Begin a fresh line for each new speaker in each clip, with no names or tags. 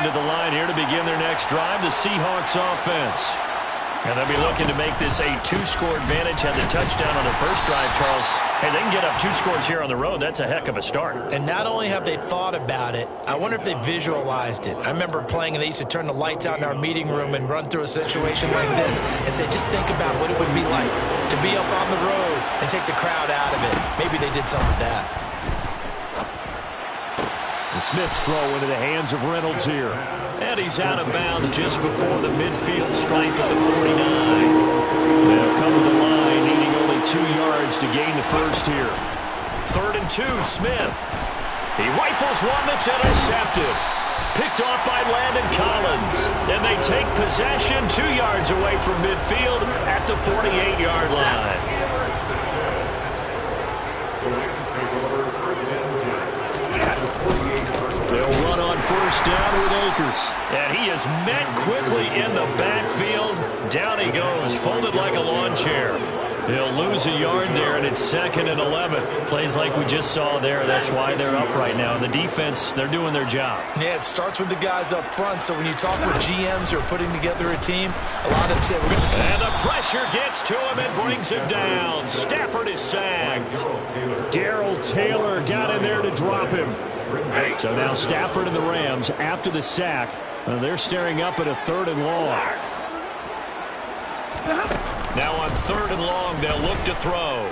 to the line here to begin their next drive, the Seahawks offense. And they'll be looking to make this a 2-score advantage. Had the touchdown on the first drive, Charles. Hey, they can get up 2 scores here on the road. That's a heck of a start.
And not only have they thought about it, I wonder if they visualized it. I remember playing, and they used to turn the lights out in our meeting room and run through a situation like this and say, just think about what it would be like to be up on the road and take the crowd out of it. Maybe they did some of that.
And Smith's throw into the hands of Reynolds here. And he's out of bounds just before the midfield stripe at the 49. They'll come to the line, needing only 2 yards to gain the first here. 3rd and 2, Smith. He rifles one that's intercepted. Picked off by Landon Collins. And they take possession 2 yards away from midfield at the 48-yard line. They'll run on first down with Akers. And he is met quickly in the backfield. Down he goes, folded like a lawn chair. They'll lose a yard there, and it's 2nd and 11. Plays like we just saw there. That's why they're up right now. And the defense, they're doing their job.
Yeah, it starts with the guys up front. So when you talk with GMs who are putting together a team, a lot of them say we're going to...
And the pressure gets to him and brings him down. Stafford is sacked. Darrell Taylor got in there to drop him. So now Stafford and the Rams, after the sack, they're staring up at a 3rd and long. Now on 3rd and long, they'll look to throw.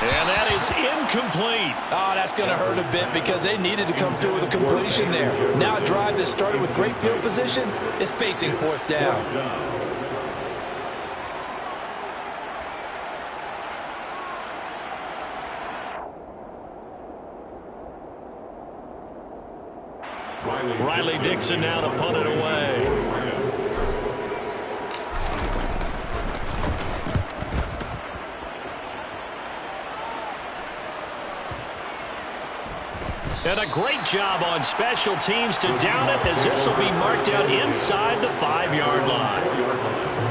And that is incomplete.
Oh, that's going to hurt a bit because they needed to come through with a completion there. Now a drive that started with great field position is facing 4th down.
Riley Dixon now to punt it away. And a great job on special teams to down it, as this will be marked out inside the 5-yard line.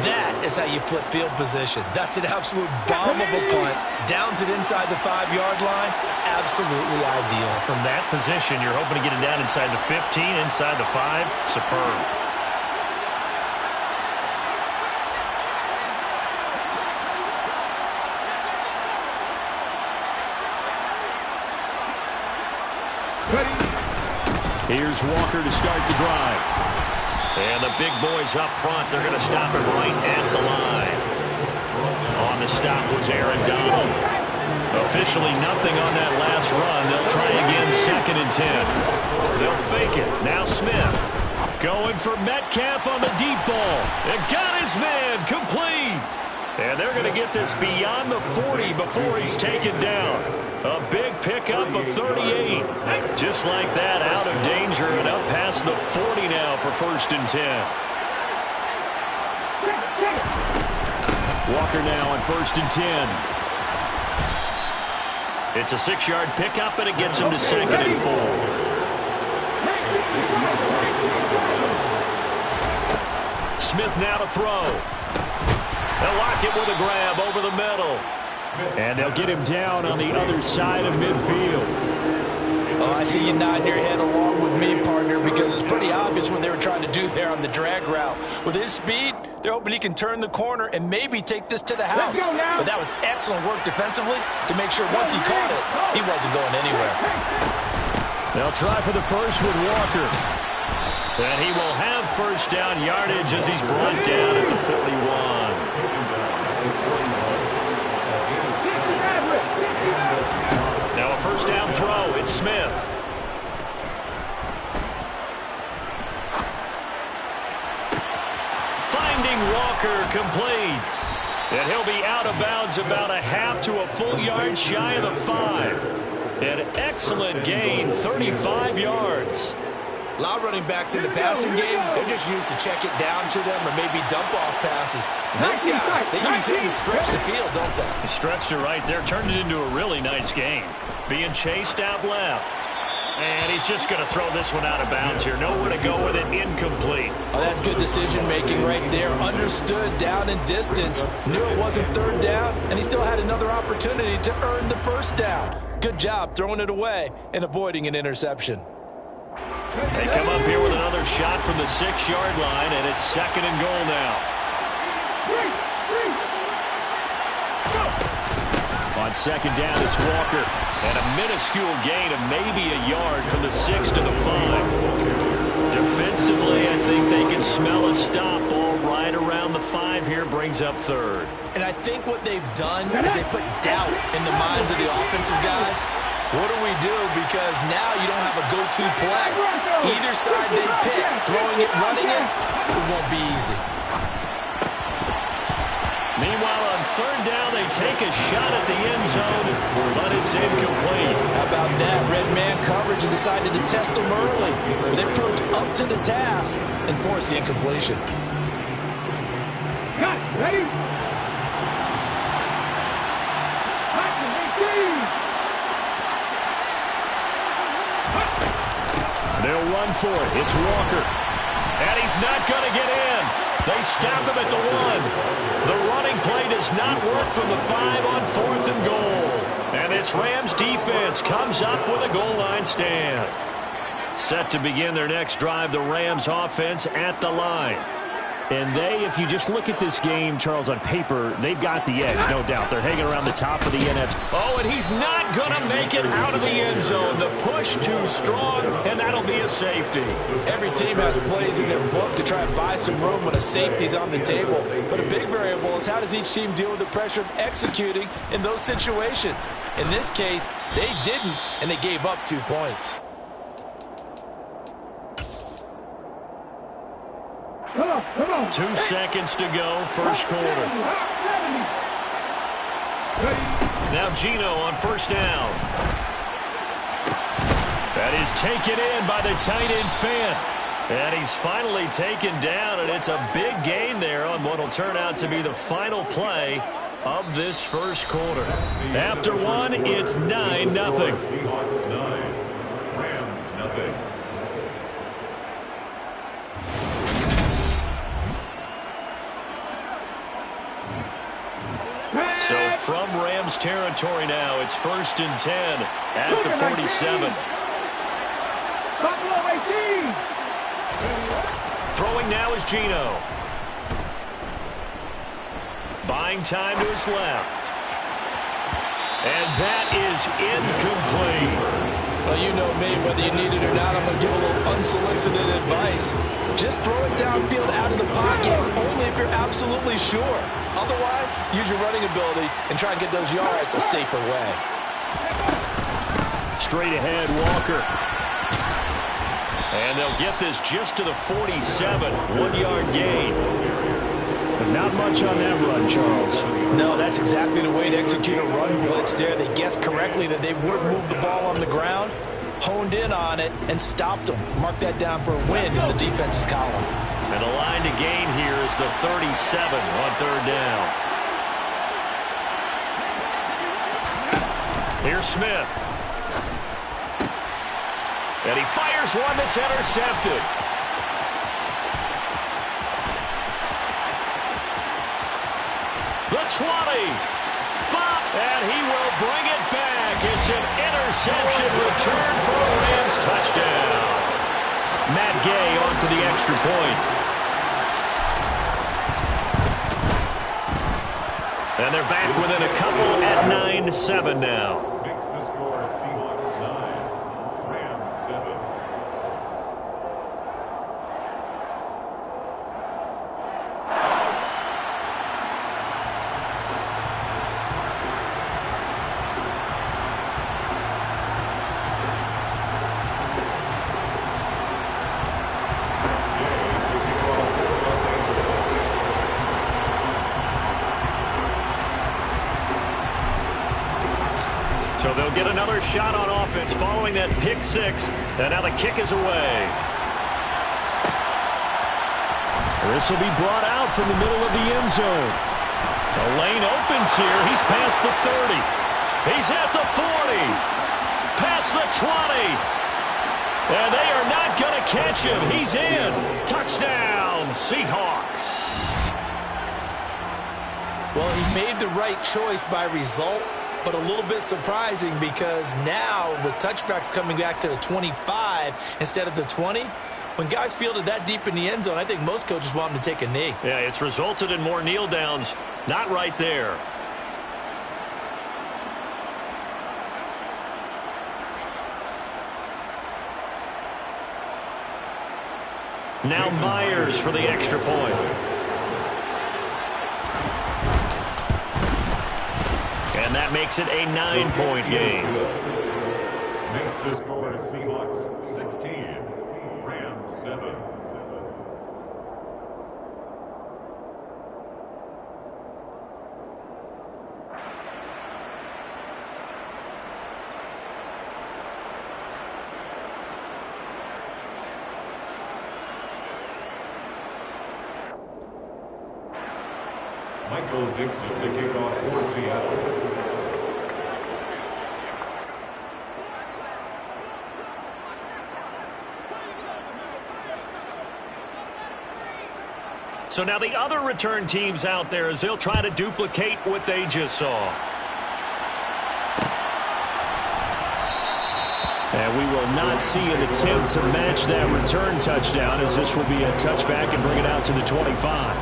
That is how you flip field position. That's an absolute bomb of a punt. Downs it inside the 5-yard line. Absolutely ideal.
From that position, you're hoping to get it down inside the 15, inside the 5. Superb. Here's Walker to start the drive. And the big boys up front, they're going to stop it right at the line. On the stop was Aaron Donald. Officially nothing on that last run. They'll try again, 2nd and 10. They'll fake it. Now Smith. Going for Metcalf on the deep ball. And got his man complete. And they're going to get this beyond the 40 before he's taken down. A big pickup of 38. Just like that, out of danger and up past the 40 now for 1st and 10. Walker now on 1st and 10. It's a 6-yard pickup, and it gets him to 2nd and 4. Smith now to throw. They'll lock it with a grab over the middle. And they'll get him down on the other side of midfield.
Oh, I see you nodding your head along with me, partner, because it's pretty obvious what they were trying to do there on the drag route. With his speed, they're hoping he can turn the corner and maybe take this to the house. But that was excellent work defensively to make sure once he caught it, he wasn't going anywhere.
They'll try for the first with Walker. And he will have 1st down yardage as he's brought down at the 41. Now a 1st down throw. It's Smith. Finding Walker complete. And he'll be out of bounds about a half to a full yard shy of the 5. An excellent gain, 35 yards.
A lot of running backs in the passing game, they're just used to check it down to them or maybe dump off passes. And this guy, they use him to stretch the field, don't they?
He stretched it right there, turned it into a really nice game. Being chased out left. And he's just going to throw this one out of bounds here. Nowhere to go with it, incomplete.
Oh, that's good decision-making right there. Understood down and distance. Knew it wasn't 3rd down, and he still had another opportunity to earn the 1st down. Good job throwing it away and avoiding an interception.
They come up here with another shot from the 6-yard line, and it's 2nd and goal now. On 2nd down, it's Walker. And a minuscule gain of maybe a yard from the 6 to the 5. Defensively, I think they can smell a stop. Ball right around the 5 here, brings up 3rd.
And I think what they've done is they put doubt in the minds of the offensive guys. What do we do? Because now you don't have a go-to play. Either side they pick, throwing it, running it, it won't be easy.
Meanwhile, on 3rd down, they take a shot at the end zone, but it's incomplete.
How about that? Red man coverage and decided to test them early. But they proved up to the task and forced the incompletion.
Ready?
They'll run for it. It's Walker. And he's not going to get in. They stop him at the 1. The running play does not work from the 5 on 4th and goal. And this Rams defense comes up with a goal line stand. Set to begin their next drive, the Rams offense at the line.
And they, if you just look at this game, Charles, on paper, they've got the edge, no doubt. They're hanging around the top of the NFC.
Oh, and he's not going to make it out of the end zone. The push too strong, and that'll be a safety.
Every team has plays in their book to try and buy some room when a safety's on the table. But a big variable is how does each team deal with the pressure of executing in those situations. In this case, they didn't, and they gave up 2 points.
Come on.
2 seconds to go, first quarter. Now Gino on 1st down. That is taken in by the tight end Fant. And he's finally taken down, and it's a big gain there on what will turn out to be the final play of this first quarter. After 1, it's 9-0.
Seahawks 9, Rams 0.
So from Rams territory now, it's 1st and 10 at the 47. Throwing now is Gino. Buying time to his left. And that is incomplete.
Well, you know me, whether you need it or not, I'm going to give a little unsolicited advice. Just throw it downfield out of the pocket, only if you're absolutely sure. Otherwise, use your running ability and try and get those yards a safer way.
Straight ahead, Walker. And they'll get this just to the 47, 1-yard gain.
But not much on that run, Charles.
No, that's exactly the way to execute a run blitz there. They guessed correctly that they would move the ball on the ground, honed in on it, and stopped them. Mark that down for a win in the defense's column.
And the line to gain here is the 37 on 3rd down. Here's Smith. And he fires one that's intercepted. The 20. And he will bring it back. It's an interception return for a Rams touchdown. Matt Gay on for the extra point. And they're back within a couple at 9-7 now.
Makes the score Seahawks 9, Rams 7.
So they'll get another shot on offense following that pick 6. And now the kick is away.
This will be brought out from the middle of the end zone.
The lane opens here. He's past the 30. He's at the 40. Past the 20. And they are not going to catch him. He's in. Touchdown, Seahawks.
Well, he made the right choice by result, but a little bit surprising because now with touchbacks coming back to the 25 instead of the 20, when guys fielded that deep in the end zone, I think most coaches want them to take a knee.
Yeah, it's resulted in more kneel downs. Not right there. Now Myers for the extra point. And that makes it a 9-point game.
Makes the score Seahawks 16, Rams 7. Michael Dixon to kick off for Seattle.
So now the other return teams out there as they'll try to duplicate what they just saw.
And we will not see an attempt to match that return touchdown, as this will be a touchback and bring it out to the 25.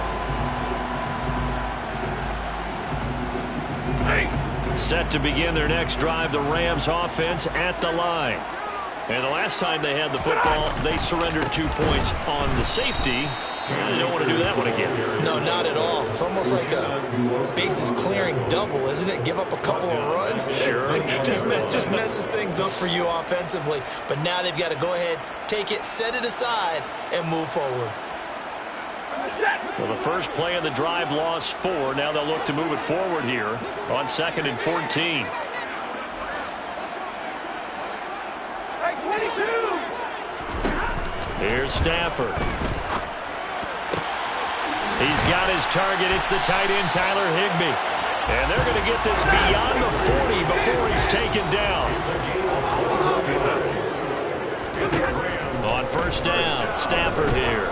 Set to begin their next drive, the Rams offense at the line. And the last time they had the football, they surrendered 2 points on the safety. They don't want to do that one again.
No, not at all. It's almost like a bases clearing double, isn't it? Give up a couple of runs.
Sure.
just messes things up for you offensively. But now they've got to go ahead, take it, set it aside, and move forward.
Well, the first play of the drive lost 4. Now they'll look to move it forward here on 2nd and 14. Here's Stafford. He's got his target. It's the tight end, Tyler Higbee. And they're going to get this beyond the 40 before he's taken down. On first down, Stafford here.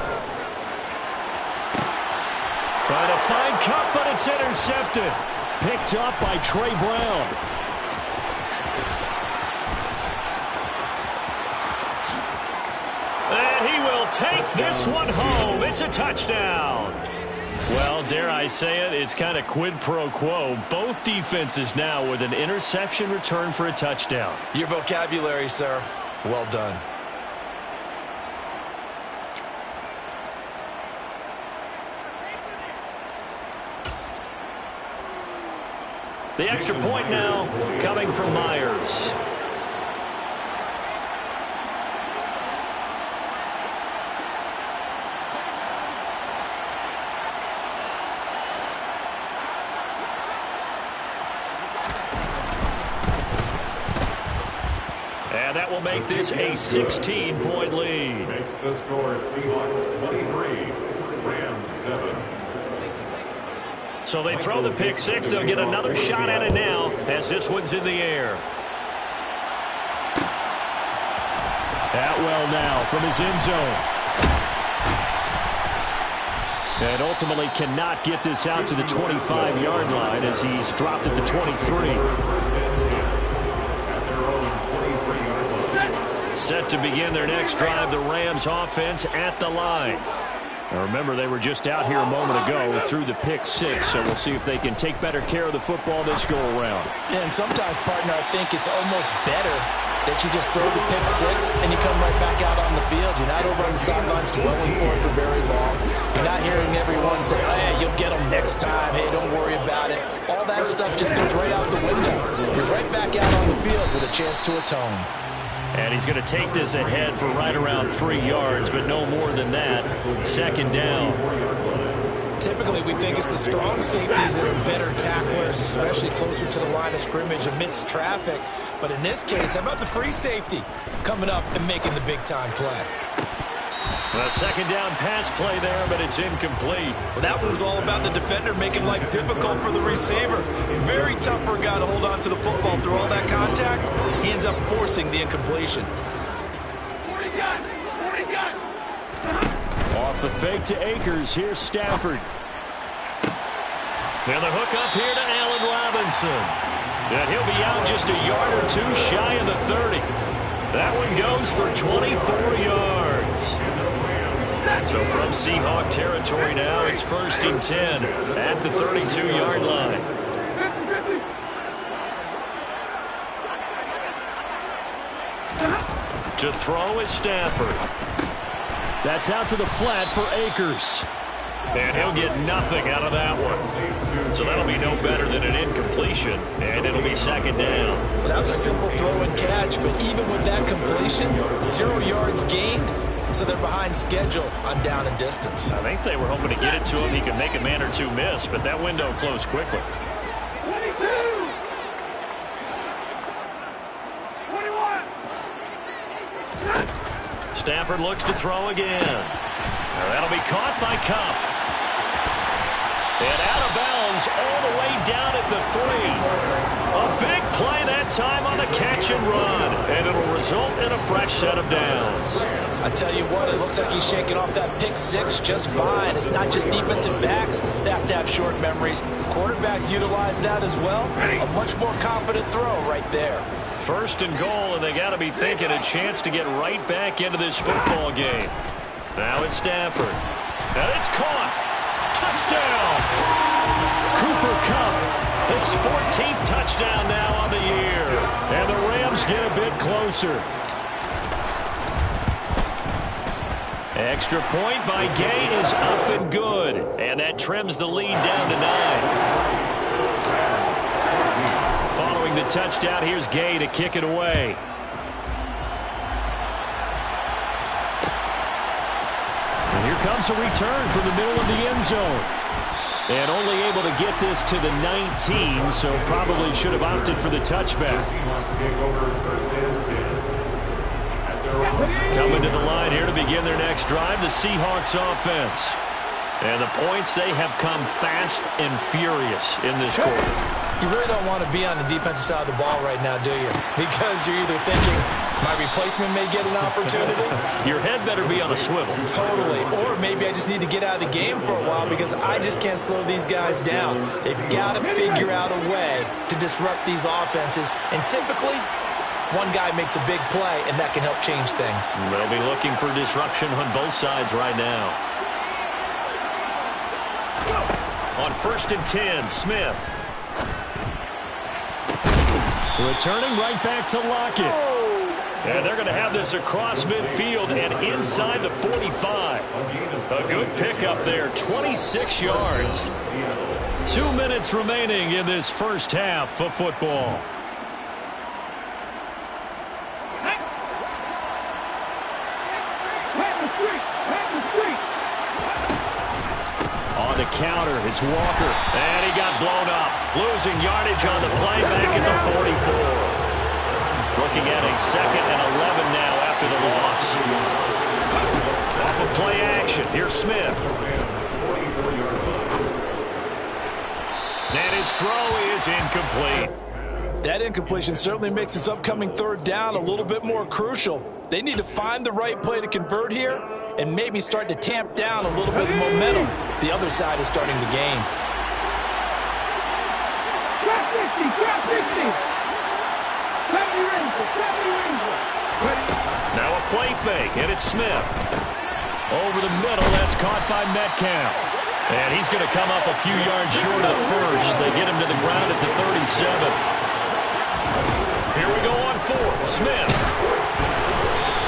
Trying to find Cup, but it's intercepted.
Picked up by Trey Brown.
And he will take this one home. It's a touchdown. Well, dare I say it, it's kind of quid pro quo. Both defenses now with an interception return for a touchdown.
Your vocabulary, sir. Well done.
The extra point now coming from Myers. And that will make this a 16-point lead.
Makes the score Seahawks 23, Rams 7.
So they throw the pick six. They'll get another shot at it now as this one's in the air.
Atwell now from his end zone. And ultimately cannot get this out to the 25-yard line as he's dropped at the 23.
Set to begin their next drive, the Rams offense at the line.
Now remember, they were just out here a moment ago through the pick six, so we'll see if they can take better care of the football this go-around.
And sometimes, partner, I think it's almost better that you just throw the pick six and you come right back out on the field. You're not over on the sidelines dwelling for it for very long. You're not hearing everyone say, hey, you'll get them next time. Hey, don't worry about it. All that stuff just goes right out the window. You're right back out on the field with a chance to atone.
And he's going to take this ahead for right around 3 yards, but no more than that. Second down.
Typically, we think it's the strong safeties that are better tacklers, especially closer to the line of scrimmage amidst traffic. But in this case, how about the free safety coming up and making the big-time play?
A second down pass play there, but it's incomplete.
Well, that one was all about the defender making life difficult for the receiver. Very tough for a guy to hold on to the football through all that contact. He ends up forcing the incompletion.
Off the fake to Akers, here's Stafford.
And the hook up here to Allen Robinson.
And he'll be out just a yard or two shy of the 30. That one goes for 24 yards. So from Seahawk territory now, it's 1st and 10 at the 32-yard line. To throw is Stafford. That's out to the flat for Akers. And he'll get nothing out of that one. So that'll be no better than an incompletion, and it'll be 2nd down.
Well, that was a simple throw and catch, but even with that completion, 0 yards gained, so they're behind schedule on down and distance.
I think they were hoping to get it to him. He could make a man or two miss, but that window closed quickly.
22. 21.
Stafford looks to throw again. Now that'll be caught by Kupp. And out of bounds all the way down at the 3. A big play that time on the catch and run. And it'll result in a fresh set of downs.
I tell you what, it looks like he's shaking off that pick 6 just fine. It's not just defensive backs that have to have short memories. Quarterbacks utilize that as well. A much more confident throw right there.
1st and goal, and they got to be thinking a chance to get right back into this football game. Now it's Stafford. And it's caught. Touchdown! Cooper Kupp, his 14th touchdown now on the year. And the Rams get a bit closer. Extra point by Gay is up and good. And that trims the lead down to 9. Following the touchdown, here's Gay to kick it away. And here comes a return from the middle of the end zone. And only able to get this to the 19, so probably should have opted for the touchback. Coming to the line here to begin their next drive, the Seahawks offense. And the points, they have come fast and furious in this quarter.
You really don't want to be on the defensive side of the ball right now, do you? Because you're either thinking, my replacement may get an opportunity.
Your head better be on a swivel.
Totally. Or maybe I just need to get out of the game for a while because I just can't slow these guys down. They've got to figure out a way to disrupt these offenses. And typically, one guy makes a big play, and that can help change things.
They'll be looking for disruption on both sides right now. On 1st and 10, Smith. Returning right back to Lockett. And they're going to have this across midfield and inside the 45. A good pickup there, 26 yards. 2 minutes remaining in this first half of football. On the counter, it's Walker. And he got blown up. Losing yardage on the play back at the 44. Looking at a 2nd and 11 now after the loss. Off of play action, here's Smith. And his throw is incomplete.
That incompletion certainly makes this upcoming 3rd down a little bit more crucial. They need to find the right play to convert here and maybe start to tamp down a little bit of momentum. The other side is starting to gain.
Drop 50, drop 50. 70 Ranger, 70 Ranger.
Now a play fake, and it's Smith. Over the middle, that's caught by Metcalf. And he's going to come up a few yards short of the first. They get him to the ground at the 37. Here we go on 4th. Smith.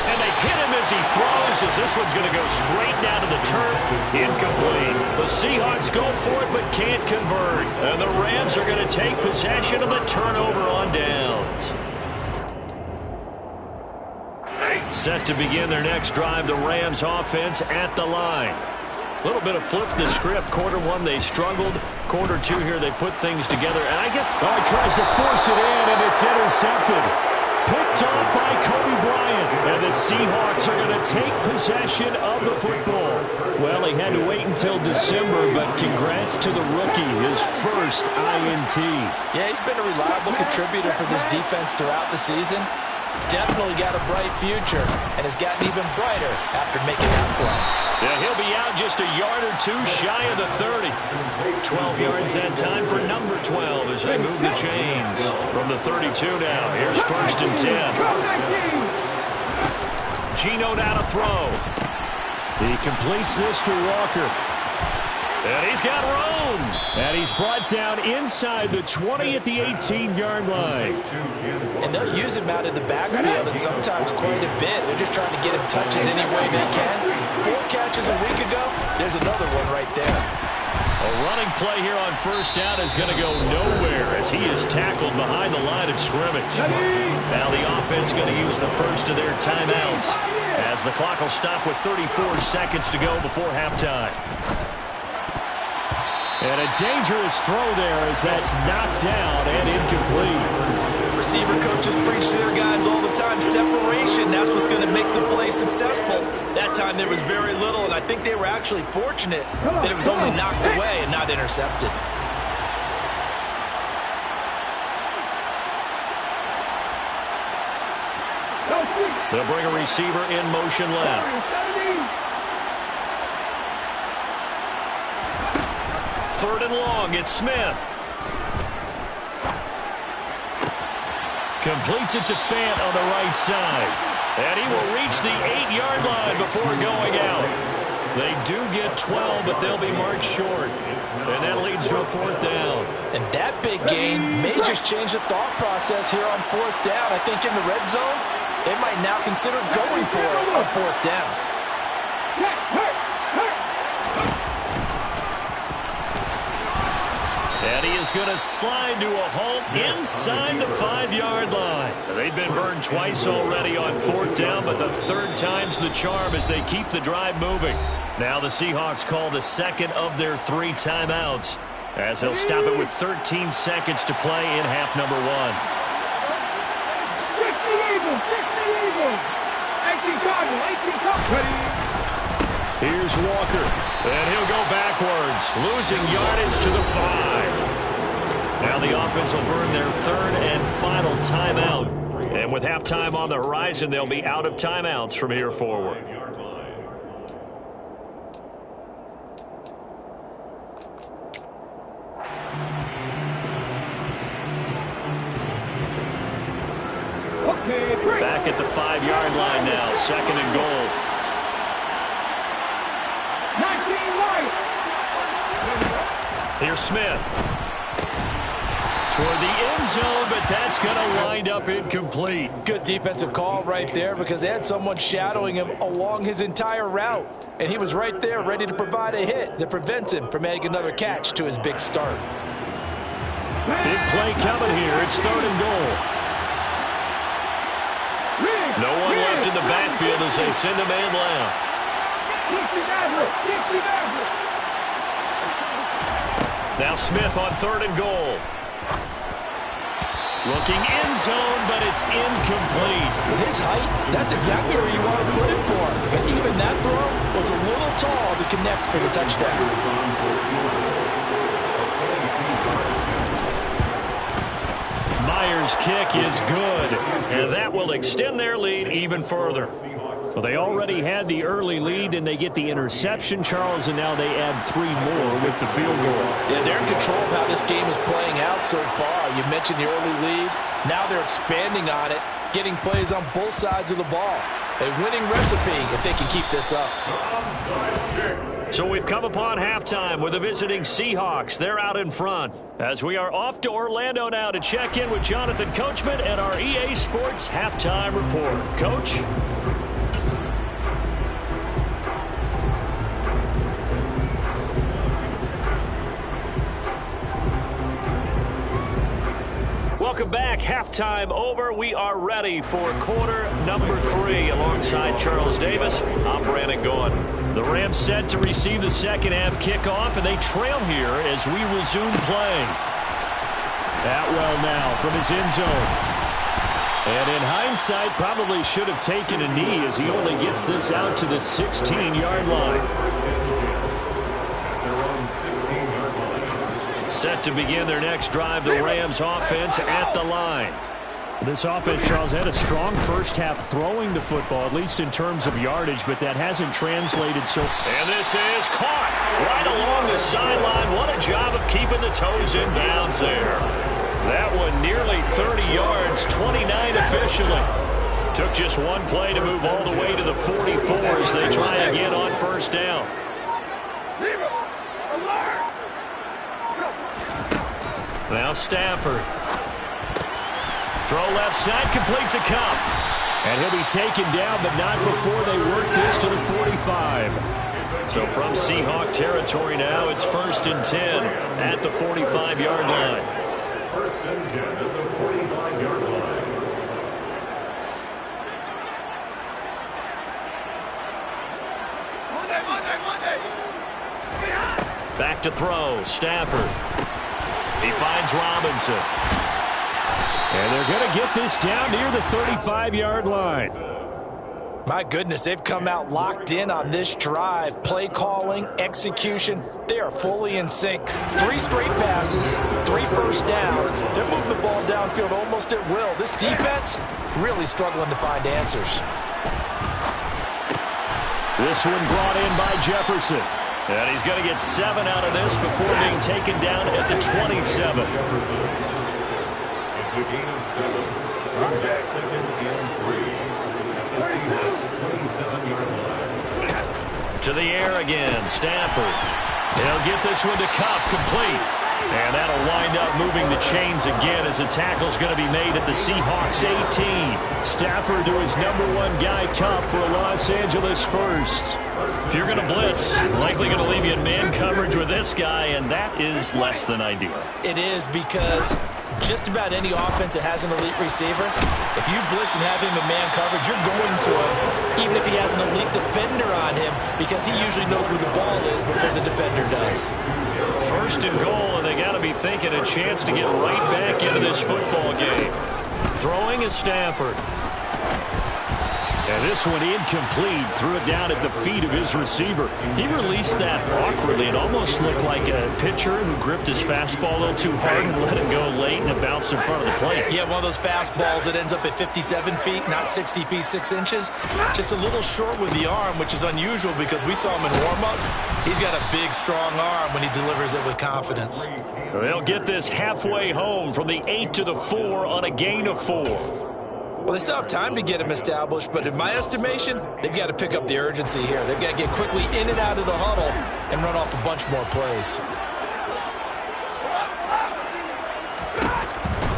And they hit him as he throws, as this one's going to go straight down to the turf. Incomplete. The Seahawks go for it but can't convert. And the Rams are going to take possession of the turnover on downs. Set to begin their next drive, the Rams offense at the line. A little bit of flip the script. Quarter 1, they struggled. Quarter 2 here, they put things together. And I guess, he tries to force it in, and it's intercepted. Picked off by Kobe Bryant. And the Seahawks are going to take possession of the football. Well, he had to wait until December, but congrats to the rookie, his first INT.
Yeah, he's been a reliable contributor for this defense throughout the season. Definitely got a bright future and has gotten even brighter after making that play.
Yeah, he'll be out just a yard or two shy of the 30. 12 yards that time for number 12
as they move the chains. From the 32 now, here's 1st and 10. Geno now to throw.
He completes this to Walker.
And he's got room.
And he's brought down inside the 20 at the 18-yard line.
And they'll use him out in the backfield and sometimes quite a bit. They're just trying to get him touches any way they can. 4 catches a week ago. There's another one right there.
A running play here on 1st down is going to go nowhere as he is tackled behind the line of scrimmage. Now the offense going to use the first of their timeouts as the clock will stop with 34 seconds to go before halftime.
And a dangerous throw there as that's knocked down and incomplete.
Receiver coaches preach to their guys all the time. Separation, that's what's going to make the play successful. That time there was very little, and I think they were actually fortunate that it was only knocked away and not intercepted.
They'll bring a receiver in motion left. 3rd and long, it's Smith. Completes it to Fant on the right side. And he will reach the 8-yard line before going out. They do get 12, but they'll be marked short. And that leads to a 4th down.
And that big gain may just change the thought process here on 4th down. I think in the red zone, they might now consider going for it on 4th down.
And he is going to slide to a halt inside the 5-yard line. They've been burned twice already on 4th down, but the 3rd time's the charm as they keep the drive moving. Now the Seahawks call the 2nd of their 3 timeouts as they'll stop it with 13 seconds to play in half number 1.
Here's Walker.
And he'll go backwards, losing yardage to the 5. Now the offense will burn their 3rd and final timeout. And with halftime on the horizon, they'll be out of timeouts from here forward. Back at the 5-yard line now, 2nd and goal. Here's Smith. Toward the end zone, but that's going to wind up incomplete.
Good defensive call right there because they had someone shadowing him along his entire route. And he was right there ready to provide a hit that prevents him from making another catch to his big start.
Big play coming here. It's 3rd and goal.
No one left in the backfield as they send a man left. Now Smith on 3rd and goal. Looking end zone, but it's incomplete.
With his height, that's exactly where you want to put it for. But even that throw was a little tall to connect for the touchdown.
Myers' kick is good, and that will extend their lead even further.
So they already had the early lead, and they get the interception, Charles, and now they add 3 more with the field goal.
Yeah, they're in control of how this game is playing out so far. You mentioned the early lead. Now they're expanding on it, getting plays on both sides of the ball. A winning recipe if they can keep this up.
So we've come upon halftime with the visiting Seahawks. They're out in front as we are off to Orlando now to check in with Jonathan Coachman and our EA Sports Halftime Report. Coach? Welcome back. Halftime over. We are ready for quarter number 3 alongside Charles Davis. I'm Brandon Gaughan. The Rams set to receive the second half kickoff, and they trail here as we resume play.
Atwell now from his end zone. And in hindsight, probably should have taken a knee as he only gets this out to the 16-yard line.
Set to begin their next drive, the Rams offense at the line.
This offense, Charles, had a strong first half throwing the football, at least in terms of yardage, but that hasn't translated so.
And this is caught right along the sideline. What a job of keeping the toes in bounds there. That one nearly 30 yards, 29 officially. Took just one play to move all the way to the 44 as they try again on first down. Now Stafford. Throw left side, complete to Cup.
And he'll be taken down, but not before they work this to the 45.
So from Seahawk territory now, it's 1st and 10 at the 45-yard line.
1st and 10 at the 45-yard line.
Back to throw, Stafford. He finds Robinson.
And they're going to get this down near the 35-yard line.
My goodness, they've come out locked in on this drive. Play calling, execution, they are fully in sync. 3 straight passes, 3 first downs. They're moving the ball downfield almost at will. This defense really struggling to find answers.
This one brought in by Jefferson.
And he's going to get 7 out of this before being taken down at the 27.
It's a gain of 7. Brings up 2nd and 3 at the Seahawks 27-yard line.
To the air again, Stafford. He'll get this one to Cup, complete. And that'll wind up moving the chains again as the tackle's going to be made at the Seahawks 18.
Stafford to his #1 guy, Cup, for a Los Angeles first.
If you're going to blitz, likely going to leave you in man coverage with this guy, and that is less than ideal.
It is, because just about any offense that has an elite receiver, if you blitz and have him in man coverage, you're going to him, even if he has an elite defender on him, because he usually knows where the ball is before the defender does.
1st and goal, and they got to be thinking a chance to get right back into this football game. Throwing is Stafford.
And this one incomplete. Threw it down at the feet of his receiver.
He released that awkwardly. It almost looked like a pitcher who gripped his fastball a little too hard and let it go late, and it bounced in front of the plate.
Yeah, one of those fastballs that ends up at 57 feet, not 60 feet, 6 inches. Just a little short with the arm, which is unusual because we saw him in warm-ups. He's got a big, strong arm when he delivers it with confidence.
They'll get this halfway home from the 8 to the 4 on a gain of 4.
Well, they still have time to get him established, but in my estimation, they've got to pick up the urgency here. They've got to get quickly in and out of the huddle and run off a bunch more plays.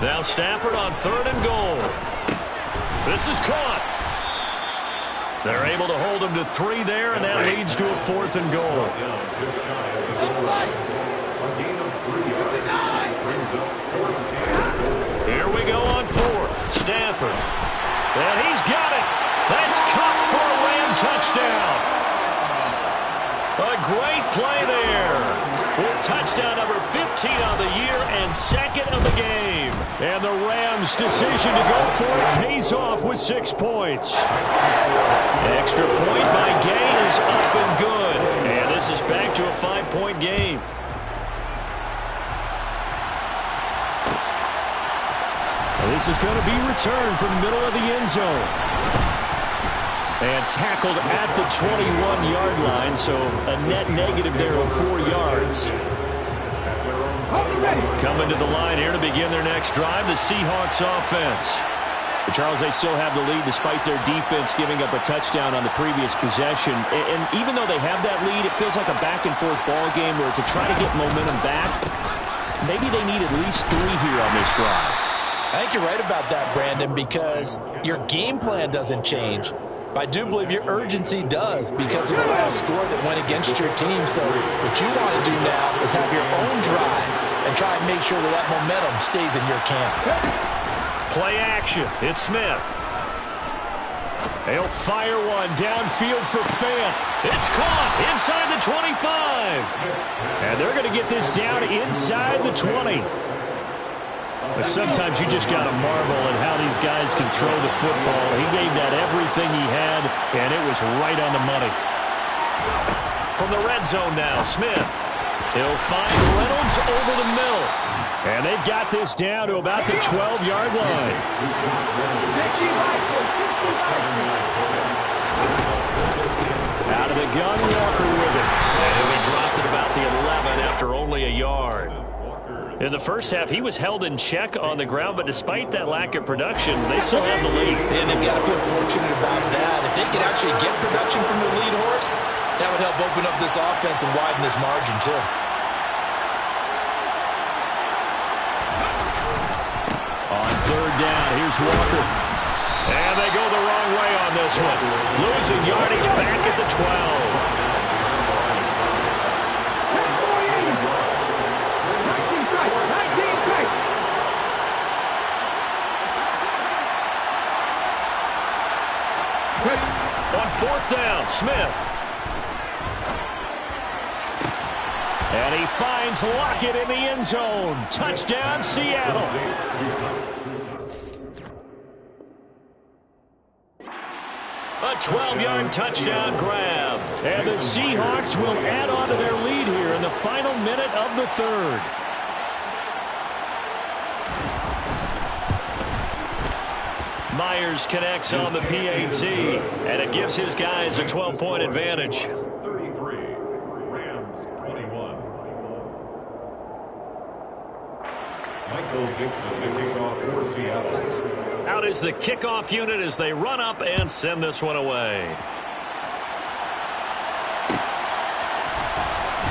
Now Stafford on 3rd and goal. This is caught. They're able to hold him to 3 there, and that leads to a 4th and goal. Here we go on 4th. Stafford. And he's got it. That's Cup for a Ram touchdown. A great play there. With touchdown number 15 on the year and 2nd of the game.
And the Rams' decision to go for it pays off with 6 points.
Extra point by Gay is up and good. And this is back to a 5-point game.
This is going to be returned from the middle of the end zone. And tackled at the 21-yard line, so a net negative there of 4 yards.
Coming to the line here to begin their next drive, the Seahawks offense.
But Charles, they still have the lead despite their defense giving up a touchdown on the previous possession. And even though they have that lead, it feels like a back-and-forth ball game where to try to get momentum back, maybe they need at least 3 here on this drive.
I think you're right about that, Brandon, because your game plan doesn't change. But I do believe your urgency does because of the last score that went against your team. So what you want to do now is have your own drive and try and make sure that that momentum stays in your camp.
Play action. It's Smith.
They'll fire one downfield for Fant.
It's caught inside the 25.
And they're going to get this down inside the 20. But sometimes you just got to marvel at how these guys can throw the football. He gave that everything he had, and it was right on the money.
From the red zone now, Smith. He'll find Reynolds over the middle.
And they've got this down to about the 12-yard line. Out of the gun, Walker with it.
And he dropped it about the 11 after only a yard.
In the first half, he was held in check on the ground, but despite that lack of production, they still have the lead.
And they've got to feel fortunate about that. If they could actually get production from their lead horse, that would help open up this offense and widen this margin, too.
On third down, here's Walker. And they go the wrong way on this one. Losing yardage back at the 12. On fourth down, Smith. And he finds Lockett in the end zone. Touchdown, Seattle. A 12-yard touchdown grab. And the Seahawks will add on to their lead here in the final minute of the third. Myers connects on the PAT, and it gives his guys a 12-point advantage.
33, Rams 21. Michael Dixon, the kickoff for Seattle.
Out is the kickoff unit as they run up and send this one away.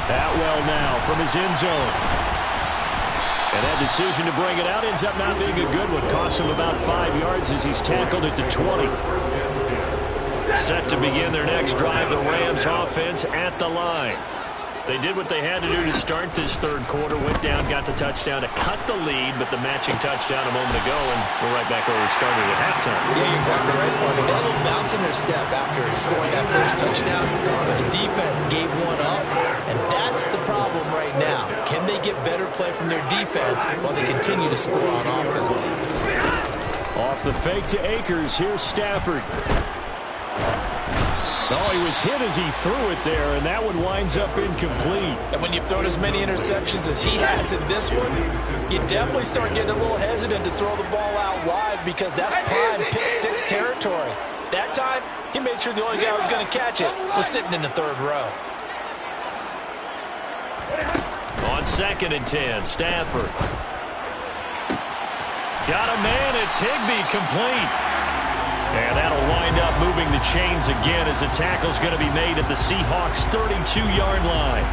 Atwell now from his end zone. And that decision to bring it out ends up not being a good one. Costs him about 5 yards as he's tackled at the 20. Set to begin their next drive, the Rams offense at the line. They did what they had to do to start this third quarter. Went down, got the touchdown to cut the lead, but the matching touchdown a moment ago, and we're right back where we started at halftime.
Yeah, you're exactly right, partner. They had a little bounce in their step after scoring that first touchdown, but the defense gave one up, and that's the problem right now. Can they get better play from their defense while they continue to score on offense?
Off the fake to Akers, here's Stafford. Oh, he was hit as he threw it there, and that one winds up incomplete.
And when you've thrown as many interceptions as he has in this one, you definitely start getting a little hesitant to throw the ball out wide because that's prime pick six territory. That time, he made sure the only guy who was going to catch it was sitting in the third row.
On 2nd and 10, Stafford. Got a man, it's Higbee, complete. And that'll wind up moving the chains again as the tackle's going to be made at the Seahawks' 32-yard line.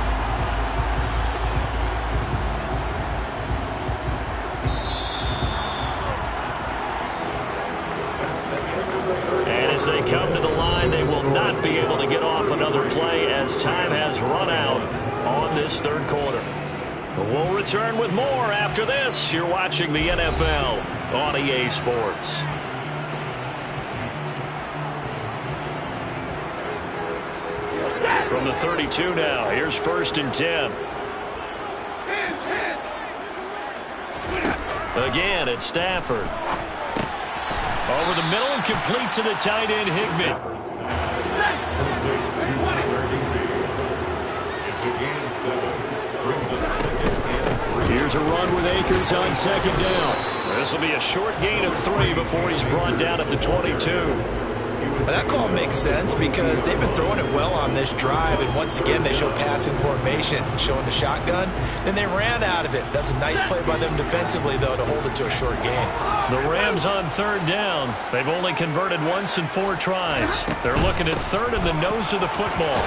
And as they come to the line, they will not be able to get off another play as time has run out on this third quarter. We'll return with more after this. You're watching the NFL on EA Sports. From the 32 now, here's 1st and 10. Again, it's Stafford. Over the middle and complete to the tight end, Higbee. Here's a run with Akers on 2nd down. This will be a short gain of 3 before he's brought down at the 22.
That call makes sense because they've been throwing it well on this drive, and once again they show passing formation, showing the shotgun. Then they ran out of it. That's a nice play by them defensively, though, to hold it to a short gain.
The Rams on 3rd down. They've only converted once in 4 tries. They're looking at 3rd in the nose of the football.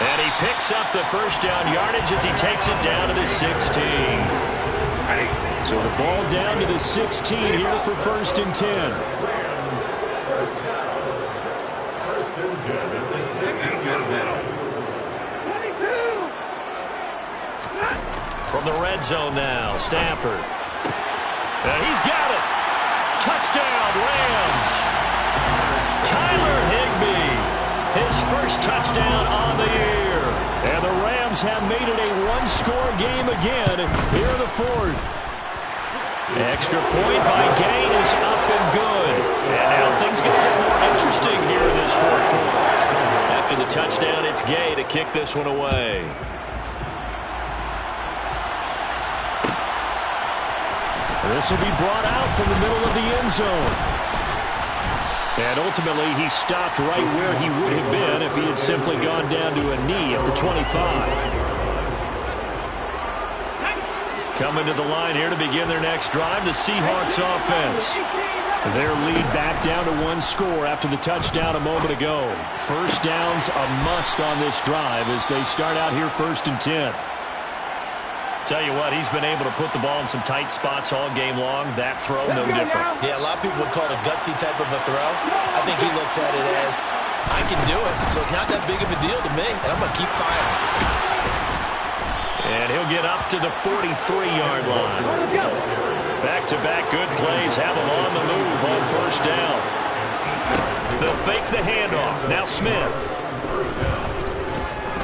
And he picks up the first down yardage as he takes it down to the 16. So the ball down to the 16 here for 1st and 10. From the red zone now, Stafford. And he's got it. Touchdown, Rams. Tyler Higbee, his first touchdown on the year. And the Rams have made it a one-score game again here in the 4th. Extra point by Gain is up and good. And now things get a bit more interesting here in this 4th quarter. After the touchdown, it's Gay to kick this one away. This will be brought out from the middle of the end zone. And ultimately, he stopped right where he would have been if he had simply gone down to a knee at the 25. Coming to the line here to begin their next drive, the Seahawks offense. Their lead back down to one score after the touchdown a moment ago. First down's a must on this drive as they start out here 1st and 10.
Tell you what, he's been able to put the ball in some tight spots all game long. That throw, no different.
Yeah, a lot of people would call it a gutsy type of a throw. I think he looks at it as, I can do it, so it's not that big of a deal to me, and I'm going to keep firing.
And he'll get up to the 43-yard line. Back-to-back good plays have him on the move on first down. They'll fake the handoff. Now Smith.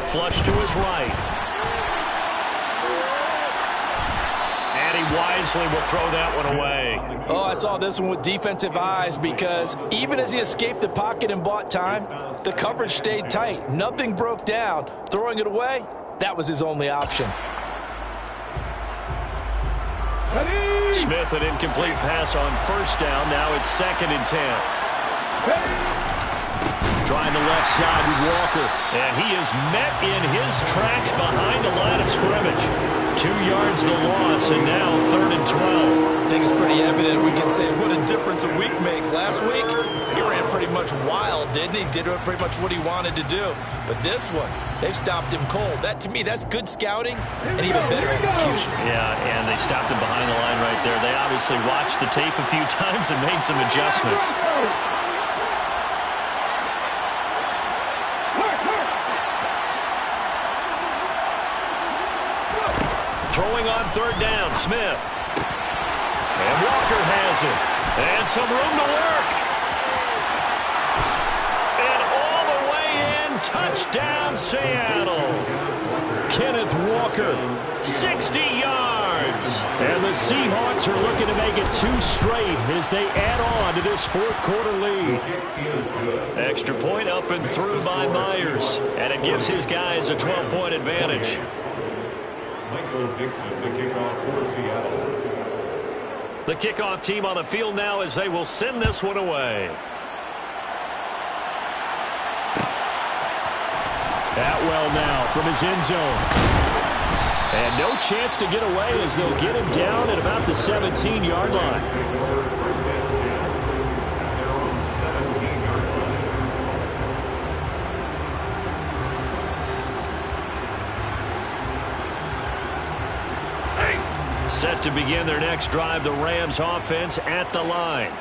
Flush to his right. And he wisely will throw that one away.
Oh, I saw this one with defensive eyes because even as he escaped the pocket and bought time, the coverage stayed tight. Nothing broke down. Throwing it away, that was his only option.
Smith, an incomplete pass on first down. Now it's 2nd and 10.
Trying the left side with Walker.
And he is met in his tracks behind the line of scrimmage. 2 yards the loss, and now 3rd and 12.
I think it's pretty evident. We can say what a difference a week makes. Last week, he ran pretty much wild, didn't he? Did pretty much what he wanted to do. But this one, they've stopped him cold. That, to me, that's good scouting and even better execution.
Yeah, and they stopped him behind the line right there. They obviously watched the tape a few times and made some adjustments. Throwing on 3rd down, Smith. And Walker has it. And some room to work. And all the way in, touchdown Seattle.
Kenneth Walker,
60 yards.
And the Seahawks are looking to make it 2 straight as they add on to this 4th quarter lead.
Extra point up and through by Myers. And it gives his guys a 12-point advantage.
Dixon, the kickoff for Seattle.
The kickoff team on the field now as they will send this one away.
Atwell now from his end zone. And no chance to get away as they'll get him down at about the 17-yard line.
First and 10. They're on the 17-yard line.
Set to begin their next drive, the Rams offense at the line.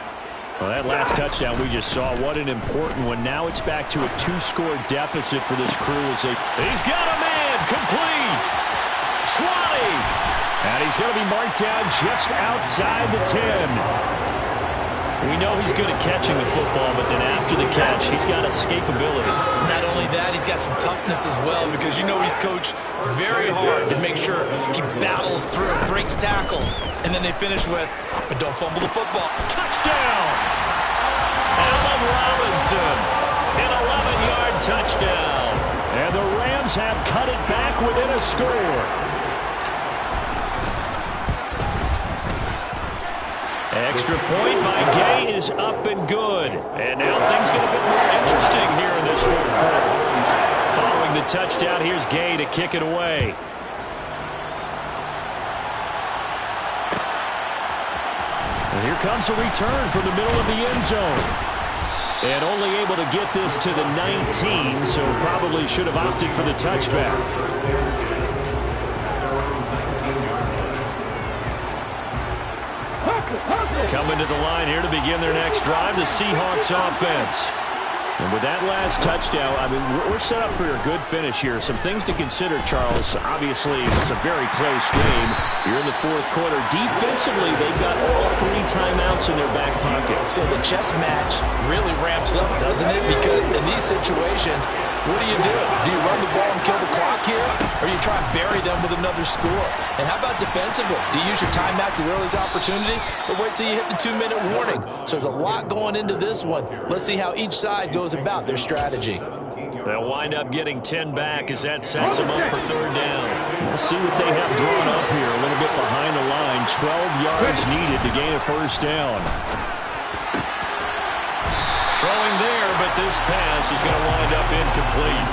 Well, that last touchdown we just saw, what an important one. Now it's back to a 2-score deficit for this crew as they...
He's got a man, complete. 20.
And he's going to be marked down just outside the 10.
We know he's good at catching the football, but then after the catch, he's got escapability.
Not only that, he's got some toughness as well because you know he's coached very hard to make sure he battles through, breaks tackles, and then they finish with, but don't fumble the football.
Touchdown! Allen Robinson, an 11-yard touchdown.
And the Rams have cut it back within a score.
Extra point by Gay is up and good. And now things get a bit more interesting here in this 4th quarter. Following the touchdown, here's Gay to kick it away.
And here comes a return from the middle of the end zone. And only able to get this to the 19, so probably should have opted for the touchback.
Coming to the line here to begin their next drive, the Seahawks offense.
And with that last touchdown, I mean, we're set up for a good finish here. Some things to consider, Charles. Obviously, it's a very close game. You're in the 4th quarter. Defensively, they've got all 3 timeouts in their back pocket.
So the chess match really ramps up, doesn't it? Because in these situations, what do? Do you run the ball and kill the clock here? Or you try and bury them with another score? And how about defensively? Do you use your timeouts at the earliest opportunity? Or wait till you hit the 2-minute warning? So there's a lot going into this one. Let's see how each side goes about their strategy.
They'll wind up getting 10 back as that sets them up for 3rd down.
Let's see what they have drawn up here. A little bit behind the line. 12 yards needed to gain a first down.
Throwing there, but this pass is going to wind up incomplete.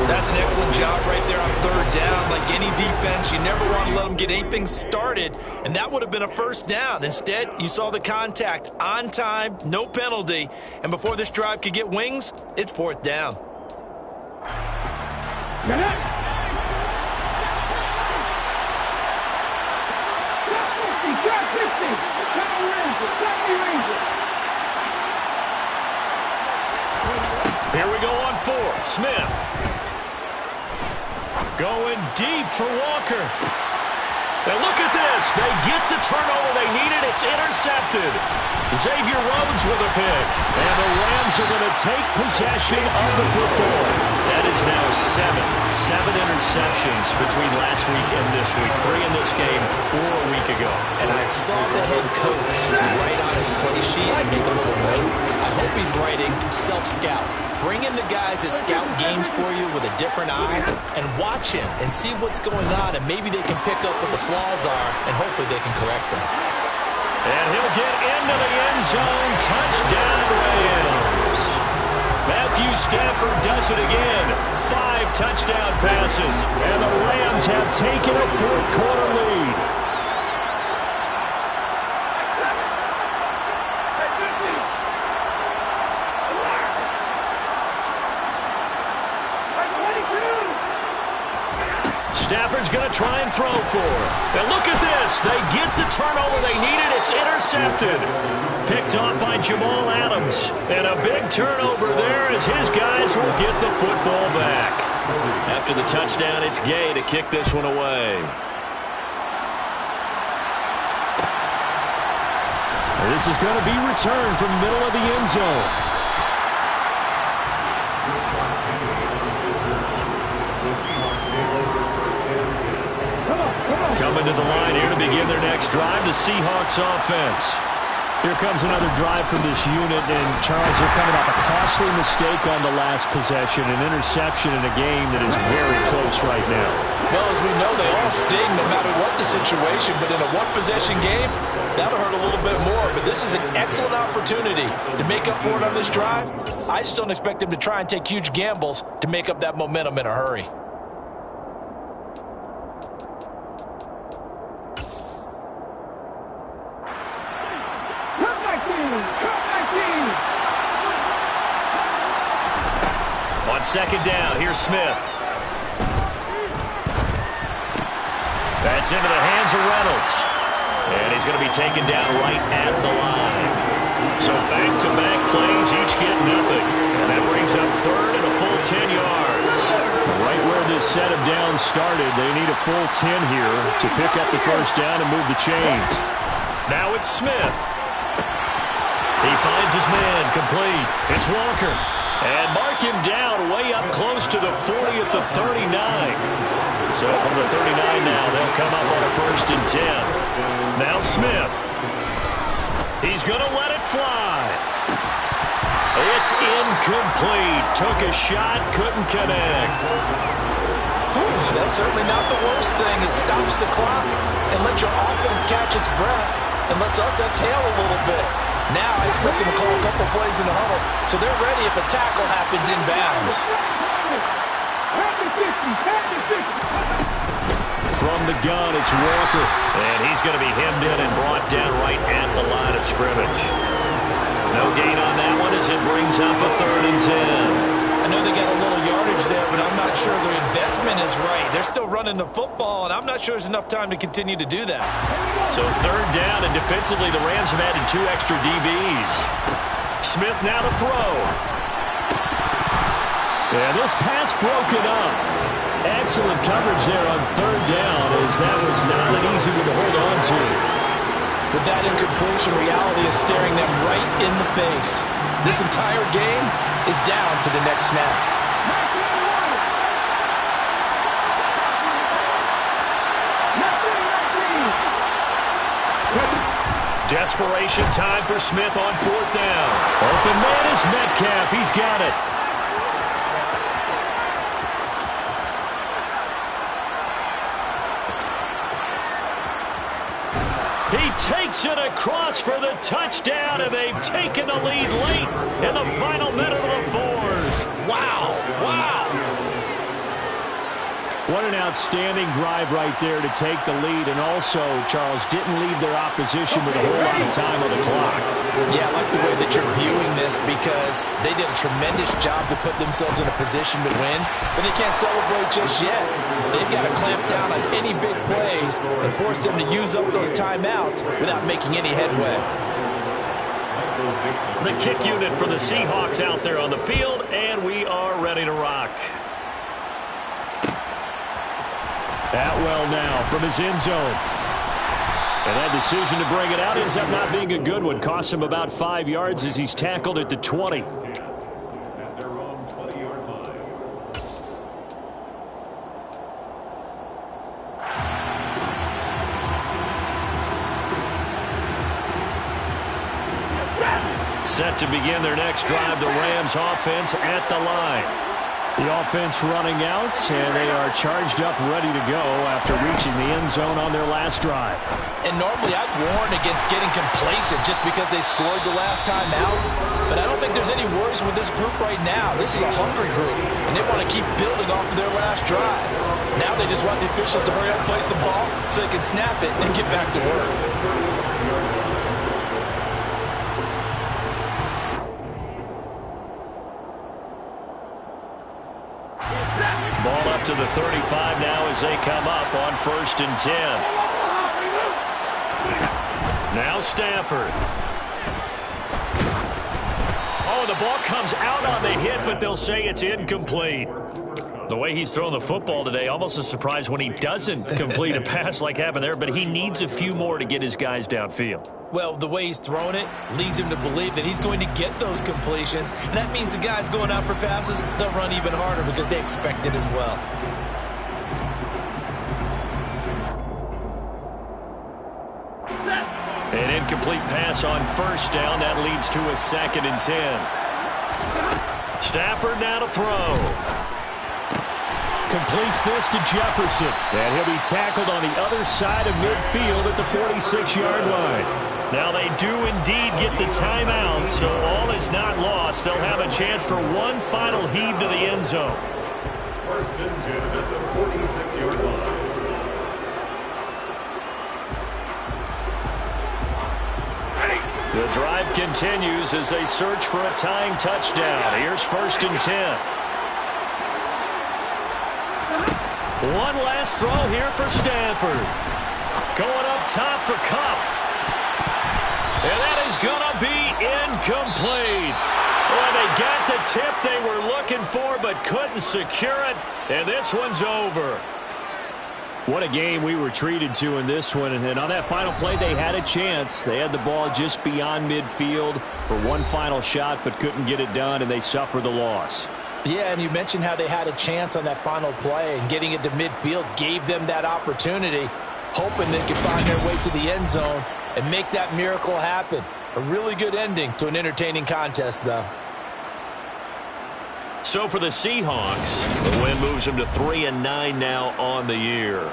That's an excellent job right there on third down. Like any defense, you never want to let them get anything started, and that would have been a first down. Instead, you saw the contact on time, no penalty, and before this drive could get wings, it's fourth down.
Here we go on fourth. Smith. Going deep for Walker. And look at this. They get the turnover they needed. It's intercepted. Xavier Rhodes with a pick. And the Rams are going to take possession of the football. That is now seven interceptions between last week and this week. 3 in this game, 4 a week ago.
And I saw the head coach write on his play sheet and make a little note. I hope he's writing self-scout. Bring in the guys that scout games for you with a different eye and watch him and see what's going on, and maybe they can pick up what the flaws are, and hopefully they can correct them.
And he'll get into the end zone. Touchdown, Rams. Matthew Stafford does it again. 5 touchdown passes, and the Rams have taken a fourth-quarter lead. Stafford's going to try and throw for it. And look at this. They get the turnover they needed. It's intercepted. Picked off by Jamal Adams. And a big turnover there as his guys will get the football back. After the touchdown, it's Gay to kick this one away. This is going to be returned from the middle of the end zone. Coming to the line here to begin their next drive, the Seahawks offense. Here comes another drive from this unit, and Charles, they're coming off a costly mistake on the last possession, an interception in a game that is very close right now.
Well, as we know, they all sting no matter what the situation, but in a one-possession game, that'll hurt a little bit more, but this is an excellent opportunity to make up for it on this drive. I just don't expect them to try and take huge gambles to make up that momentum in a hurry.
On second down, here's Smith. That's into the hands of Reynolds. And he's going to be taken down right at the line. So back-to-back plays, each get nothing. And that brings up third and a full 10 yards. Right where this set of downs started, they need a full 10 here to pick up the first down and move the chains. Now it's Smith. He finds his man, complete. It's Walker. And mark him down way up close to the 40 at the 39. So from the 39 now, they'll come up on a 1st and 10. Now Smith. He's going to let it fly. It's incomplete. Took a shot, couldn't connect.
That's certainly not the worst thing. It stops the clock and lets your offense catch its breath and lets us exhale a little bit. Now I expect them to call a couple plays in the huddle, so they're ready if a tackle happens inbounds.
From the gun, it's Walker. And he's going to be hemmed in and brought down right at the line of scrimmage. No gain on that one as it brings up a 3rd and 10.
I know they got a little yardage there, but I'm not sure their investment is right. They're still running the football, and I'm not sure there's enough time to continue to do that.
So 3rd down, and defensively, the Rams have added 2 extra DBs. Smith now to throw. Yeah, this pass broken up. Excellent coverage there on 3rd down, as that was not an easy one to hold on to.
With that incompletion, reality is staring them right in the face. This entire game is down to the next snap.
Desperation time for Smith on 4th down. Open man is Metcalf. He's got it.
takes it across for the touchdown, and they've taken the lead late in the final minute of the fourth.
Wow. Wow.
What an outstanding drive right there to take the lead, and also, Charles, didn't leave their opposition with a whole lot of time on the clock.
Yeah, I like the way that you're viewing this because they did a tremendous job to put themselves in a position to win, but they can't celebrate just yet. They've got to clamp down on any big plays and force them to use up those timeouts without making any headway.
The kick unit for the Seahawks out there on the field, and we are ready to rock. Atwell now from his end zone. And that decision to bring it out ends up not being a good one. Cost him about 5 yards as he's tackled at the 20.
At their own 20-yard line.
Set to begin their next drive, the Rams offense at the line.
The offense running out, and they are charged up, ready to go after reaching the end zone on their last drive.
And normally I'd warn against getting complacent just because they scored the last time out. But I don't think there's any worries with this group right now. This is a hungry group, and they want to keep building off of their last drive. Now they just want the officials to hurry up and place the ball so they can snap it and get back to work.
Ball up to the 35 now as they come up on 1st and 10. Now Stafford. Oh, the ball comes out on the hit, but they'll say it's incomplete. The way he's throwing the football today, almost a surprise when he doesn't complete a pass like happened there, but he needs a few more to get his guys downfield.
Well, the way he's thrown it leads him to believe that he's going to get those completions. And that means the guys going out for passes, they'll run even harder because they expect it as well.
An incomplete pass on 1st down. That leads to a 2nd and 10. Stafford now to throw.
Completes this to Jefferson. And he'll be tackled on the other side of midfield at the 46-yard line.
Now they do indeed get the timeout, so all is not lost. They'll have a chance for one final heave to the end zone.
1st and 10 at the 46-yard line.
The drive continues as they search for a tying touchdown. Here's 1st and 10. One last throw here for Stafford. Going up top for Kupp. And that is going to be incomplete. Well, they got the tip they were looking for but couldn't secure it. And this one's over.
What a game we were treated to in this one. And on that final play, they had a chance. They had the ball just beyond midfield for one final shot but couldn't get it done, and they suffered the loss.
Yeah, and you mentioned how they had a chance on that final play, and getting it to midfield gave them that opportunity, hoping they could find their way to the end zone and make that miracle happen. A really good ending to an entertaining contest, though.
So for the Seahawks, the win moves them to 3-9 now on the year.